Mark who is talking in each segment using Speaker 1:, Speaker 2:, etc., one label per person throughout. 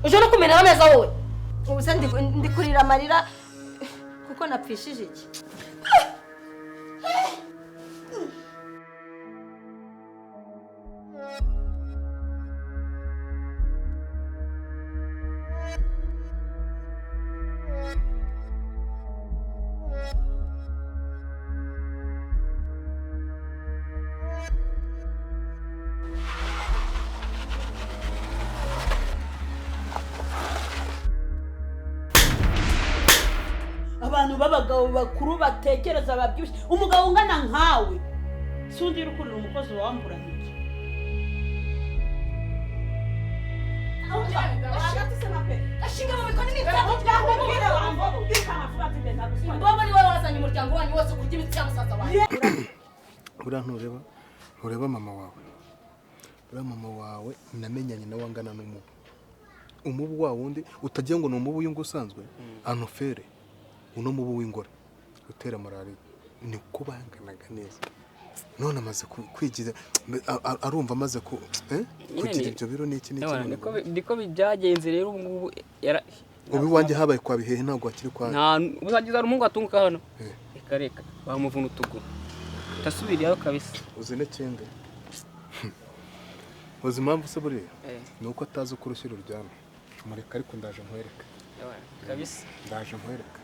Speaker 1: Uje no kumena ameza wowe ubuse ndi kurira amarira kuko napfishije iki
Speaker 2: abantu babagabo bakuru batekereza babyushye umugabo ungana nkawe sundi rukurira umukozi wambura nkiki
Speaker 1: ashinga mu bikoni n'itako byahumira wambo Mbaba ni wewe wazanye umuryango wanyu wose kurya imiti ya musaza wawe
Speaker 3: ura ntureba mama wawe ura mama wawe namenyanye nawe angana n'umubu umubu wa wundi utagiye ngo ni umubu y'ingo usanzwe anofere uno mubu w'ingore utera malaria ni kubanganaga neza none amaze kwigiza arumva amaze kugira ibyo biro n'iki
Speaker 4: ndiko byagenze rero ubu
Speaker 3: ubu wanjye habaye kwa bihehe ntabwo akiri kwa
Speaker 4: nta uzagiza umuhungu atunguka hano reka bamuvuna utugu tasubiriyeho kabisa
Speaker 3: uzi n'ikindi uzi impamvu se buriya ni uko atazi uko urushyira uryama mureka ariko ndaje nkwereka
Speaker 4: kabisa
Speaker 3: ndaje nkwereka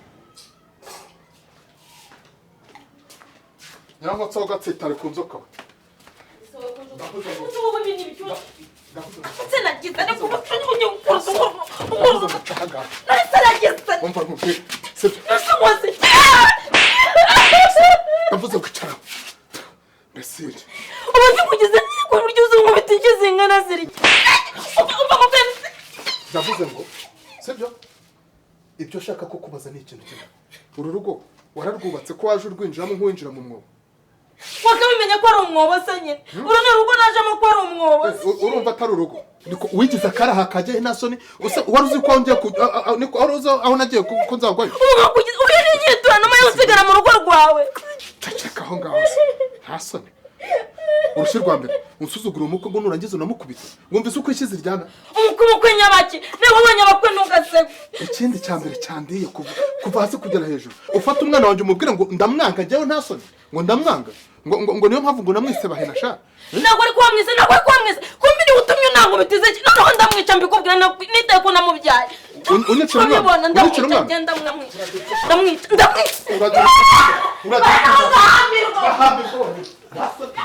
Speaker 3: Nyango tsoga tsitare kunzoka.
Speaker 1: ubu ni ibicyo Sinagize ne kuba cyunye ukora ukora Sinagize
Speaker 3: Umva mubwire sibyo
Speaker 1: Nasuwase
Speaker 3: Ndavuze kwicara Mesiri
Speaker 1: Ubu kugeza ko buryo uzungu bitigeze ngana ziri Umva mupeni
Speaker 3: Ndavuze ngo sibyo Ibyo shaka ko kubaza ni ikintu kimwe Uru rugo wararwubatse ko waje urwinjiramo nk'uwinjira mu mwobo
Speaker 1: Wakabimenya ko ari umwobo se nyine urone rugo najemo ko ari umwobo
Speaker 3: urumva atari urugo niko wigize karaha kaje nasoni waruzi ko ngiye niko waruzi aho nagiye ko nzagwayo
Speaker 1: ugiye turana mayo usigara mu rugo rwawe
Speaker 3: Taceka aho ngaho ntasoni urushi rwa mbere unsuzugura umuko ngo nurangiza unamukubita wumvise uko ishize iryana
Speaker 1: umukwe nyabaki niba abanyabakwe ntugasebe
Speaker 3: ikindi cyambere cyandiye kuva hasi kugera hejuru ufata umwana wanjye umubwire ngo ndamwanga njyewe ntasoni ngo ndamwanga ngo niyo mpamvu ngo namwise bahena sha
Speaker 1: ntabwo ari kwamwise kumbiri utumye ntango bitize noneho ndamwica mbikubwira nitaye ko namubyaye
Speaker 3: unyicira umwana
Speaker 1: ndamwica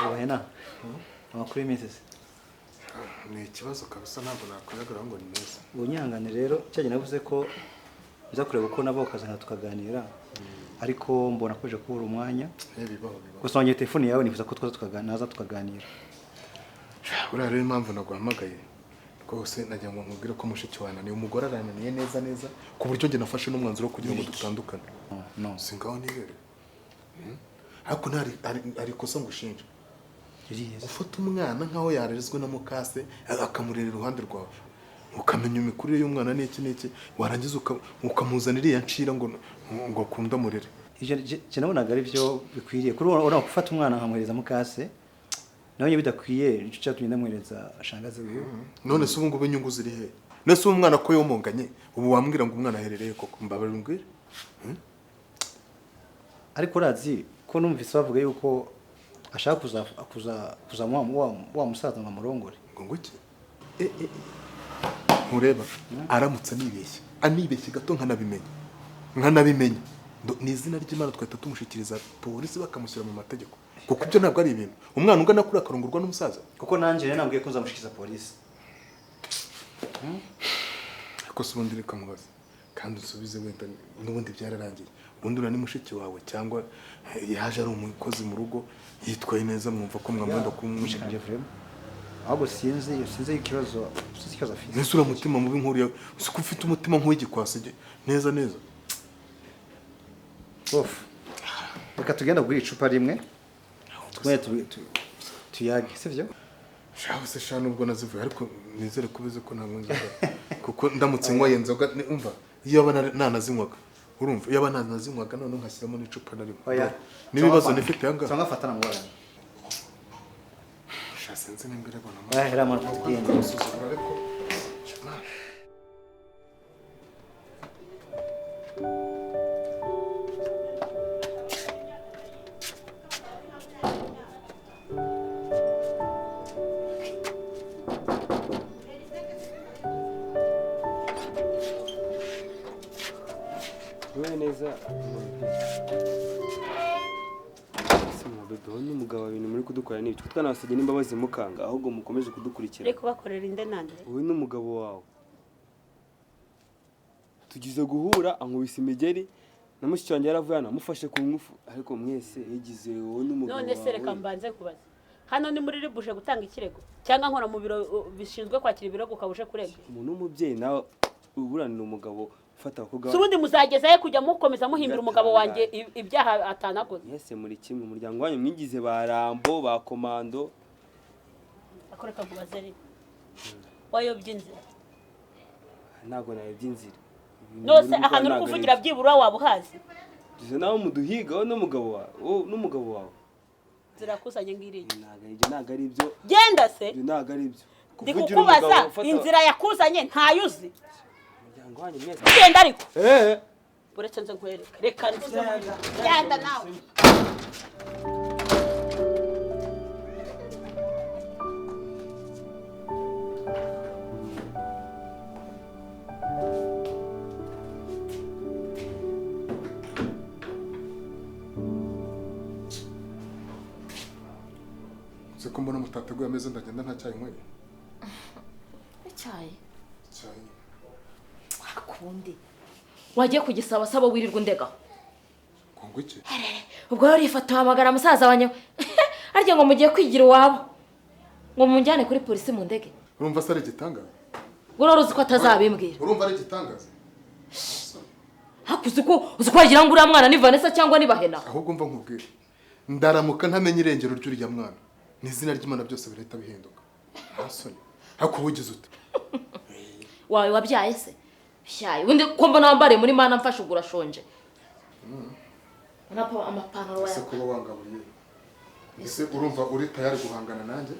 Speaker 5: Bahena amakuru y'imisi
Speaker 3: ni ikibazo kabisa ntabwo nakwegera ngo ni neza
Speaker 5: unyangane rero cyane navuze ko nza kureba uko nabo kazana tukaganira ariko mbona koje kubura umwanya gusa wongeye telefone yawe nifuza ko twaza tukaganira
Speaker 3: uriya rero impamvu naguhamagaye rwose nagira ngo nkubwire ko mushiki wanjye ni umugore arananiye neza ku buryo njye nafashe n'umwanzuro kugira ngo dutandukane
Speaker 5: no
Speaker 3: singaho nibere ariko ari kosa ngushinja ufata umwana nkaho yarezwe na mukase akamurera iruhande rwawe ukamenya imikurire y'umwana n'iki warangiza ukamuzanira iya ncira ngo akunda murere
Speaker 5: je nabonaga ari byo bikwiriye kuri urabona gufata umwana nkamwereza mukase nawe bidakwiye nicyo cyatumye ndamwereza ashangaze wiwe
Speaker 3: none se ubu ngubu inyungu ziri he nese umwana ko yomonganye ubu wambwira ngo umwana aherereye koko mbabara mbwira
Speaker 5: ariko urazi ko numvise bavuga yuko ashaka kuza wa musaza ngo amurongore
Speaker 3: ngo iki ntureba aramutse anibeshye gato nkanabimenya ni izina ry'Imana twahita tumushikiriza polisi bakamushyira mu mategeko kuko ibyo ntabwo ari ibintu umwana ungana kuri akarongorwa n'umusaza
Speaker 5: kuko nanjye nambwiye ko nzamushikiriza polisi
Speaker 3: ariko se ubundi reka mubaze kandi usubize wenda n'ubundi byararangiye ubundi ura ni mushiki wawe cyangwa yaje ari umukozi mu rugo yitwaye neza mwumva ko mwamwenda kumushikirije
Speaker 5: vrema ahubwo sinzi ikibazo kibazo afite.
Speaker 3: Nese ura mutima mubi nkuriya uko ufite umutima nk'uw'igikwasi neza neza.
Speaker 5: Bof. Reka tugenda kugura icupa rimwe. Tuyage, sivyo?
Speaker 3: Shaho se shano ubwo nazivuye ariko nizere kubize ko ntabwo nzoga. Kuko ndamutse nkwaye nzoga umva iyo aba nanazinywaga. Urumva iyo aba nanazinywaga none nkashyiramo n'icupa na rimwe.
Speaker 5: Oya.
Speaker 3: Nibibazo nifite yanga.
Speaker 5: Cyangwa fatana mu bana.
Speaker 3: Shasenze n'imbere bona.
Speaker 5: Hera mu tugenda.
Speaker 3: Susura ariko.
Speaker 6: neza bebe n'umugabo ibintu muri kudukorera n'ibyo twanabasabye n'imbabazi mukanga ahubwo mukomeje kudukurikira
Speaker 2: ariko bakorera inde nande
Speaker 6: wowe n'umugabo wawe tugize guhura ankubise imigeri na mushiki wanjye yaravuye hano amufashe ku ngufu ariko mwese yagize wowe n'umugabo wawe
Speaker 2: none se reka mbanze kubaza hano ni muri ribuje gutanga ikirego cyangwa nkora mu biro bishinzwe kwakira ibirego ukabuje kurega
Speaker 6: umuntu w'umubyeyi nawe uburanira umugabo ufata abakobwa
Speaker 2: subundi muzagezaye kujya mukomeza muhimbira umugabo wanjye ibyaha atanakoze
Speaker 6: mwese muri kimwe umuryango wanyu mwigize ba Rambo ba Komando
Speaker 2: akoreka kubaza rero wayobye inzira
Speaker 6: ntago nayobye inzira
Speaker 2: nose ahantu uri kuvugira byibura wabuhazi
Speaker 6: dize nawe muduhiga n'umugabo wawe n'umugabo wawe
Speaker 2: zirakusanye ngiriye
Speaker 6: ntago ari ibyo
Speaker 2: genda se
Speaker 6: ntago ari ibyo
Speaker 2: ndikukubaza inzira yakuzanye ntayuzi
Speaker 6: umuryango wanyu mwese
Speaker 2: genda ariko buretse nze nkwereka reka genda nawe
Speaker 3: Siko mbona mutateguye ameze ndagenda nta cyayi nkweye.
Speaker 1: Icyayi.
Speaker 3: Cyayi.
Speaker 1: Akundi. Wagiye kugisaba sabo wirirwa ndega.
Speaker 3: Kongo iki?
Speaker 1: Ubwo yari ifata hamagara musaza wanyu. Arya ngo mugiye kwigira iwabo. Ngo munjyane kuri polisi mu ndege.
Speaker 3: Urumva sare gitangaza?
Speaker 1: Uroruzi ko atazabimbwira.
Speaker 3: Urumva ari gitangaza?
Speaker 1: Hakuzi ko uzikwagira ngo uriya mwana ni Vanessa cyangwa ni Bahena.
Speaker 3: Ahubwo mva nkubwire. Ndaramuka ntamenye irengero ry'uriya mwana. Nizina ry'Imana byose bireta bihinduka. Hasoni. Hakubugize ute?
Speaker 1: Wawe wabyaye se? Byaye. Undi ko mbona wambare muri mana mfashe ugura shonje. Unapa amapantaro
Speaker 3: Ese kuba wangaburiye. Ese urumva uri tayari guhangana nanjye?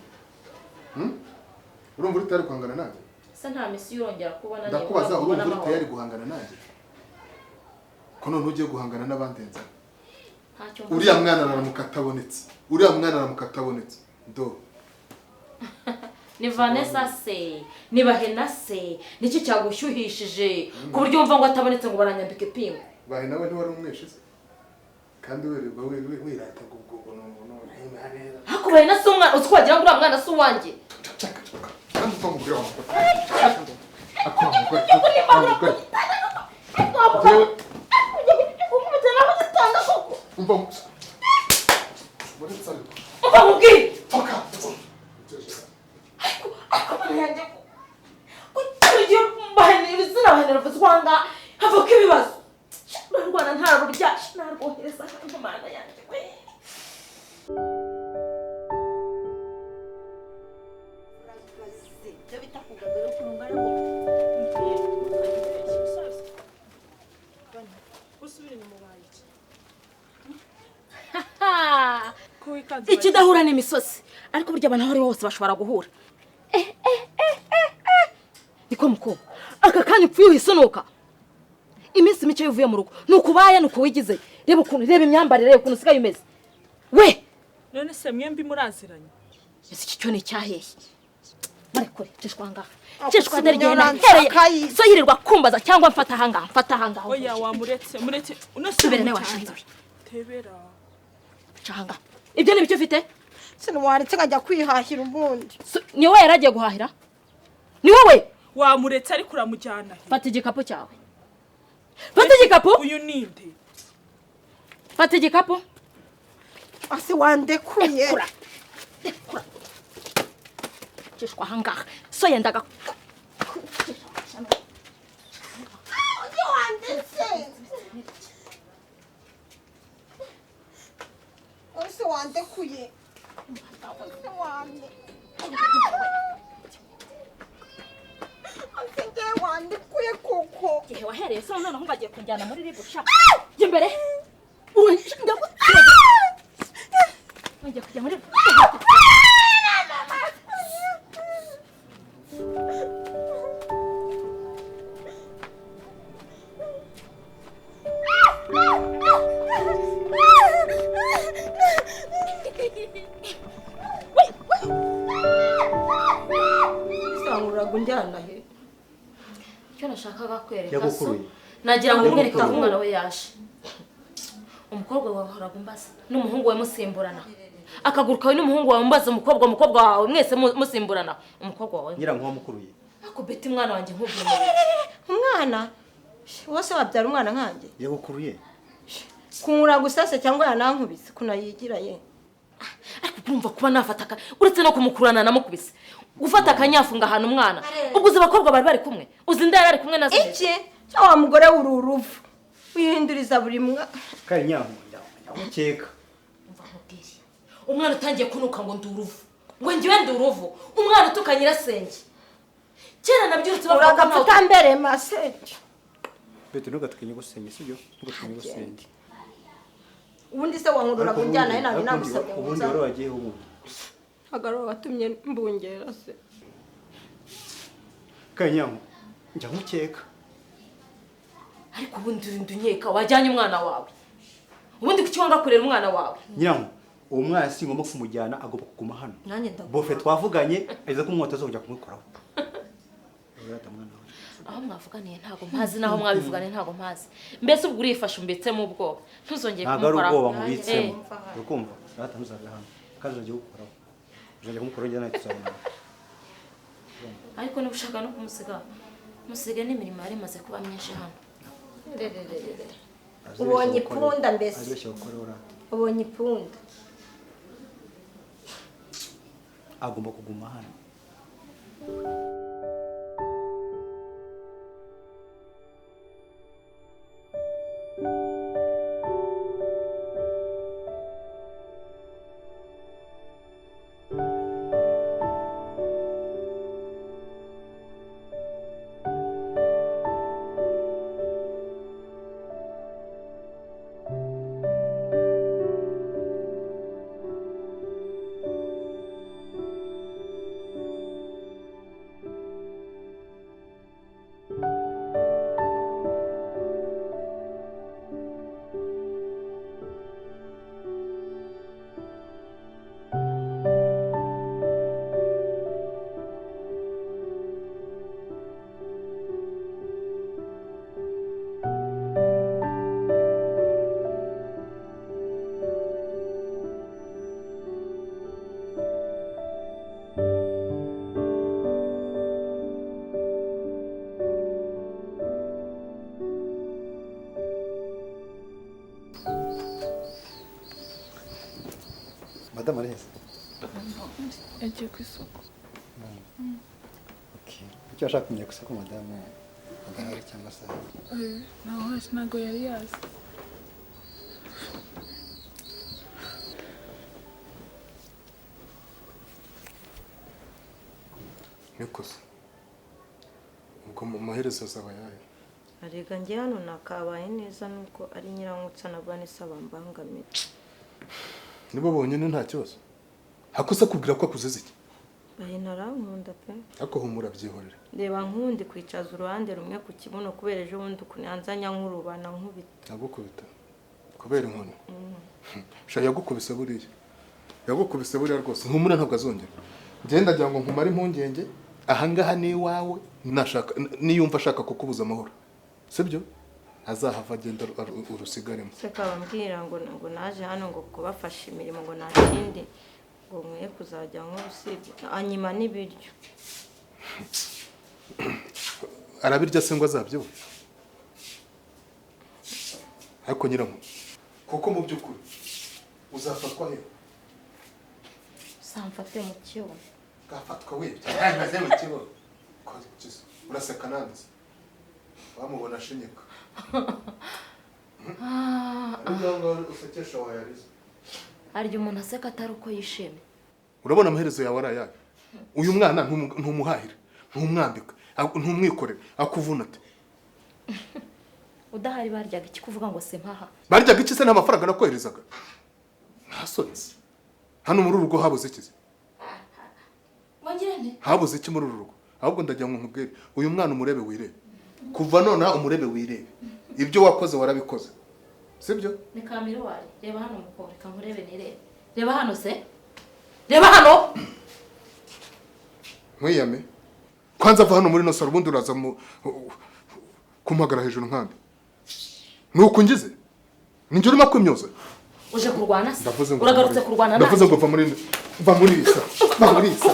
Speaker 3: Urumva uri tayari guhangana nanjye?
Speaker 1: Se nta misi yongera kubona
Speaker 3: niba. Ndakubaza urumva uri tayari guhangana nanjye? Ko none ugiye guhangana n'abandenza. Uriya mwana aramuka atabonetse. Uriya mwana aramuka atabonetse. Do.
Speaker 1: Ni Vanessa se, ni Bahena se, niki cyagushyuhishije ku buryo umva ngo atabonetse ngo baranyambike pingo.
Speaker 3: Bahena we ntiwari umweshize. Kandi we wirata gubwo no neza.
Speaker 1: Hako Bahena se umwana utwagira ngo uriya mwana se uwanjye.
Speaker 3: Kandi uva mu biro wawe. Akora.
Speaker 1: Ikidahura n'imisozi ariko burya abantu aho hose bashobora guhura. Niko muko aka kanya upfuye uhisunuka iminsi mike yuvuye mu rugo nukubaye nuko wigize reba ukuntu reba imyambarire ukuntu sigaye umeze we
Speaker 7: none se mwembi muraziranye
Speaker 1: ese iki cyo ni cyaheye marekore cishwanga nderigena hereye so yirirwa kumbaza cyangwa mfata hanga
Speaker 7: oya wamuretse
Speaker 1: unasubire ne washinze
Speaker 7: tebera
Speaker 1: canga ibyo ni bicyo ufite
Speaker 8: sinwaretse ngajya kwihahira ubundi
Speaker 1: ni wowe yaragiye guhahira ni wowe
Speaker 7: wamuretse ariko uramujyana
Speaker 1: fata igikapu cyawe fata igikapu
Speaker 7: uyu ninde
Speaker 1: fata igikapu
Speaker 8: ase wandekuye
Speaker 1: dekura cishwa hanga so yendaga
Speaker 8: wandekuye se wanjye ngewe wandekuye koko
Speaker 1: igihe wahereye se noneho bagiye kunjyana muri ribu sha jya imbere ngiye kujya muri
Speaker 8: sanguraga unjyana he
Speaker 1: icyo nashakaga kwereka so
Speaker 5: Yagukuruye.
Speaker 1: nagira ngo umwereke ko umwana we yaje umukobwa wawe horaga umbaza n'umuhungu we musimburana akaguruka we n'umuhungu wawe umbaza umukobwa wawe mwese musimburana umukobwa wawe
Speaker 5: ngira ngo wamukuruye
Speaker 1: ako beti mwana wanjye nkubwiye
Speaker 8: umwana wose wabyara umwana nkanjye
Speaker 5: yagukuruye
Speaker 8: kunkura gusase cyangwa yanankubise kunayigira ye
Speaker 1: ariko urumva kuba nafataka uretse no kumukurana namukubise gufata akanyafunga ahantu umwana ubwo uzi abakobwa bari kumwe uzi inda yari kumwe nazo
Speaker 8: iki cyangwa mugore w'ururuvu wihinduriza buri mwa
Speaker 5: kandi nyamukeka
Speaker 1: umva nkubwire umwana utangiye kunuka ngo nduruvu ngo ngiwe nduruvu umwana utuka nyirasenge kera nabyutse
Speaker 8: uragapfuta mbere masenge
Speaker 5: Beto ntugatwinye gusenge sibyo ntugatwinye gusenge
Speaker 8: ubundi se wankundura kunjyana he nawe nagusabye
Speaker 5: ubundi wari wagiye umuntu
Speaker 8: hagaro watumye mbungera se
Speaker 5: kanyamu njya mukeka
Speaker 1: ariko ubundi urinda unyeka wajyanye umwana wawe ubundi kuki wanga kurera umwana wawe
Speaker 5: nyamu uwo mwana si ngomba kumujyana agomba kuguma hano
Speaker 1: nanjye ndaguha
Speaker 5: bofe twavuganye ageze ko umwota azongera kumwikoraho
Speaker 1: aho mwavuganiye ntago mpazi naho mwabivuganiye ntago mpazi mbese ubwo urifashe umbetsemo ubwoba ntuzongeye
Speaker 5: kumukora ntago ari ubwoba mubitsemo
Speaker 1: Eh.
Speaker 5: urukumva rata muzaga hano kandi uzongeye gukoraho uzongeye kumukora njye nawe tuzabona
Speaker 1: ariko niba ushaka no kumusiga musige n'imirimo yari imaze kuba myinshi hano
Speaker 8: ubonye ipunda mbese
Speaker 5: azibeshya gukora urata
Speaker 8: ubonye ipunda
Speaker 5: agomba kuguma hano Madame Arese.
Speaker 7: yagiye ku isoko
Speaker 5: Okay. Icyo ashaka kumenya gusa ko madame adahari cyangwa se
Speaker 7: ntabwo yari yazi
Speaker 3: nikoze ubwo mu maherezo azaba yayo
Speaker 8: arega njye hano nakabaye neza nuko ari nyirankutsa na Vanessa bambangamira
Speaker 3: nibo bonyine nta kibazo hakusa kubwira ko akuzize iki
Speaker 8: bahe narankunda pe
Speaker 3: ariko humura byihorera
Speaker 8: reba nkundi kwicaza uruhande rumwe ku kibuno kubera ejo bundi kunyanzanya nkurubana nkubita
Speaker 3: yagukubita kubera inkoni sha yagukubise buriya rwose humura ntabwo azongera ngenda ndagira ngo nkumare impungenge ahangaha ni iwawe nashaka niyumva ashaka kukubuza amahoro sibyo azahava agenda urusigaremo
Speaker 8: se kabambwira ngo naje hano ngo kubafasha imirimo ngo nakindi ngo nkwiye kuzajya nk'urusibye anyima n'ibiryo
Speaker 3: arabirya se ngo azabyibuhe ariko nyiramu kuko mu by'ukuri uzafatwa he
Speaker 8: samfate mu kibuno
Speaker 3: gafatwa wibye maze mu kibuno uraseka nanditse wamubona ashinyika ariyo ngaho usekesha wayarize
Speaker 1: harya umuntu aseka atari uko yishimye.
Speaker 3: urabona amaherezo yawe ari ayahe? Uyu mwana ntumuhahira, ntumwambika, ntumwikorera, akuvuna ate?
Speaker 1: Udahari baryaga iki kuvuga ngo simpaha?
Speaker 3: Baryaga iki se nta mafaranga nakoherezaga? Ntasonse. Hano muri urugo habuze iki?
Speaker 1: Wangirane?
Speaker 3: Habuze iki muri urugo? Ahubwo ndagira ngo nkubwire, uyu mwana umurebe wirebe. Kuva none umurebe wirebe. Ibyo wakoze warabikoze. Sibyo?
Speaker 1: Ni kamiruwari. Reba hano mukore, kankurebe nirebe. Reba hano se? Reba hano.
Speaker 3: Mwiyame. Kwanza ava hano muri no saro ubundi uraza kumpagara hejuru nkandi. Nuko ngize? Ninjye urimo kwimyoza.
Speaker 1: Uje kurwana se?
Speaker 3: Ndavuze ngo
Speaker 1: Uragarutse kurwana na.
Speaker 3: Ndavuze ngo va muri isa. Va muri isa.